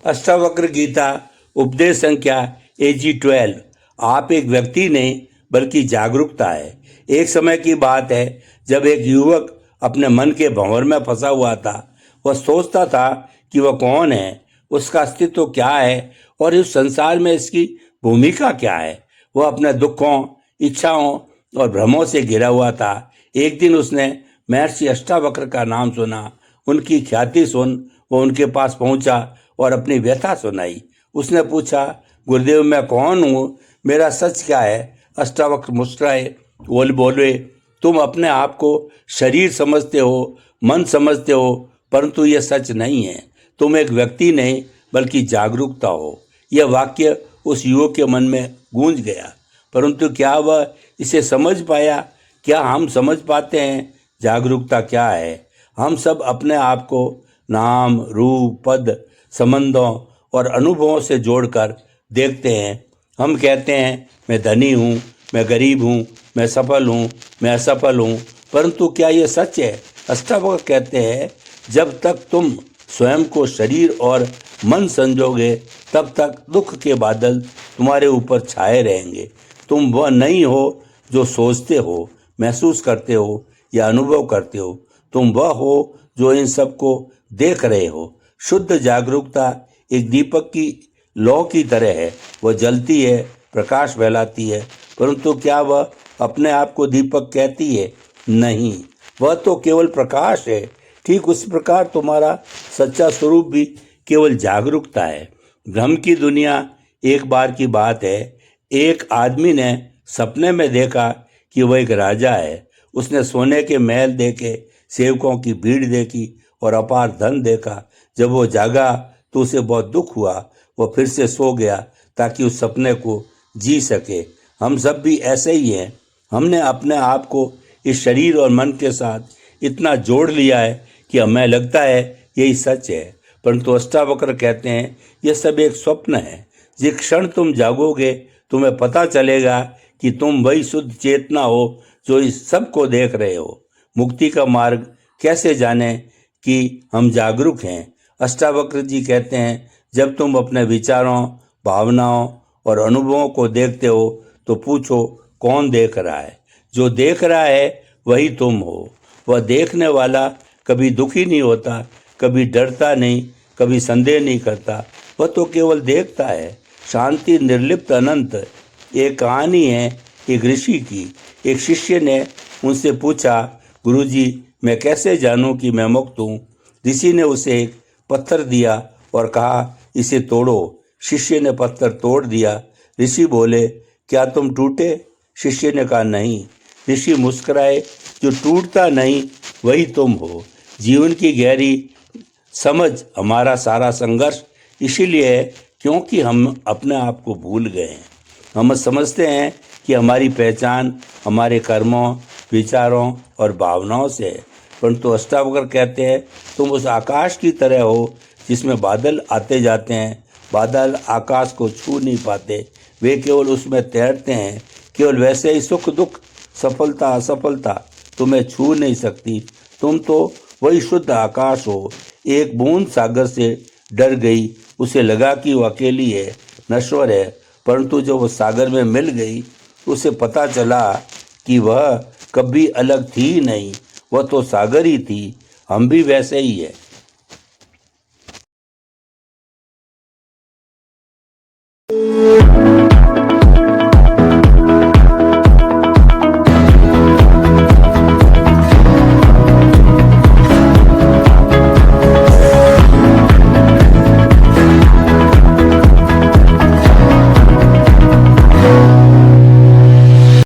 अष्टावक्र गीता उपदेश संख्या AG12। आप एक व्यक्ति नहीं बल्कि जागरूकता है। एक समय की बात है जब एक युवक अपने मन के भंवर में फंसा हुआ था। वह सोचता था कि वह कौन है, उसका अस्तित्व क्या है और इस संसार में इसकी भूमिका क्या है। वह अपने दुखों, इच्छाओं और भ्रमों से घिरा हुआ था। एक दिन उसने महर्षि अष्टावक्र का नाम सुना। उनकी ख्याति सुन वह उनके पास पहुंचा और अपनी व्यथा सुनाई। उसने पूछा, गुरुदेव मैं कौन हूँ, मेरा सच क्या है? अष्टावक्र मुस्कुराए, बोले तुम अपने आप को शरीर समझते हो, मन समझते हो, परंतु यह सच नहीं है। तुम एक व्यक्ति नहीं बल्कि जागरूकता हो। यह वाक्य उस युवक के मन में गूंज गया, परंतु क्या वह इसे समझ पाया? क्या हम समझ पाते हैं जागरूकता क्या है? हम सब अपने आप को नाम, रूप, पद, संबंधों और अनुभवों से जोड़कर देखते हैं। हम कहते हैं मैं धनी हूँ, मैं गरीब हूँ, मैं सफल हूँ, मैं असफल हूँ, परंतु क्या ये सच है? अष्टावक्र कहते हैं जब तक तुम स्वयं को शरीर और मन समझोगे तब तक दुख के बादल तुम्हारे ऊपर छाए रहेंगे। तुम वह नहीं हो जो सोचते हो, महसूस करते हो या अनुभव करते हो। तुम वह हो जो इन सब को देख रहे हो। शुद्ध जागरूकता एक दीपक की लौ की तरह है। वह जलती है, प्रकाश फैलाती है, परंतु क्या वह अपने आप को दीपक कहती है? नहीं, वह तो केवल प्रकाश है। ठीक उस प्रकार तुम्हारा सच्चा स्वरूप भी केवल जागरूकता है। भ्रम की दुनिया। एक बार की बात है, एक आदमी ने सपने में देखा कि वह एक राजा है। उसने सोने के महल देखे, सेवकों की भीड़ देखी और अपार धन देखा। जब वो जागा तो उसे बहुत दुख हुआ। वह फिर से सो गया ताकि उस सपने को जी सके। हम सब भी ऐसे ही हैं। हमने अपने आप को इस शरीर और मन के साथ इतना जोड़ लिया है कि हमें लगता है यही सच है, परंतु अष्टावक्र कहते हैं यह सब एक स्वप्न है। जिस क्षण तुम जागोगे तुम्हें पता चलेगा कि तुम वही शुद्ध चेतना हो जो इस सब को देख रहे हो। मुक्ति का मार्ग कैसे जाने कि हम जागरूक हैं? अष्टावक्र जी कहते हैं जब तुम अपने विचारों, भावनाओं और अनुभवों को देखते हो तो पूछो कौन देख रहा है? जो देख रहा है वही तुम हो। वह देखने वाला कभी दुखी नहीं होता, कभी डरता नहीं, कभी संदेह नहीं करता। वह तो केवल देखता है। शांति निर्लिप्त अनंत। एक कहानी है एक ऋषि की। एक शिष्य ने उनसे पूछा, गुरुजी मैं कैसे जानूं कि मैं मुक्त हूँ? ऋषि ने उसे एक पत्थर दिया और कहा इसे तोड़ो। शिष्य ने पत्थर तोड़ दिया। ऋषि बोले, क्या तुम टूटे? शिष्य ने कहा नहीं। ऋषि मुस्कुराए, जो टूटता नहीं वही तुम हो। जीवन की गहरी समझ हमारा सारा संघर्ष इसीलिए है क्योंकि हम अपने आप को भूल गए हैं। हम समझते हैं कि हमारी पहचान हमारे कर्मों, विचारों और भावनाओं से है, परंतु अष्टावक्र कहते हैं तुम उस आकाश की तरह हो जिसमें बादल आते जाते हैं। बादल आकाश को छू नहीं पाते, वे केवल उसमें तैरते हैं। केवल वैसे ही सुख दुख, सफलता असफलता तुम्हें छू नहीं सकती। तुम तो वही शुद्ध आकाश हो। एक बूंद सागर से डर गई, उसे लगा कि वो अकेली है, नश्वर है, परंतु जब वो सागर में मिल गई उसे पता चला कि वह कभी अलग थी ही नहीं, वह तो सागर ही थी। हम भी वैसे ही है।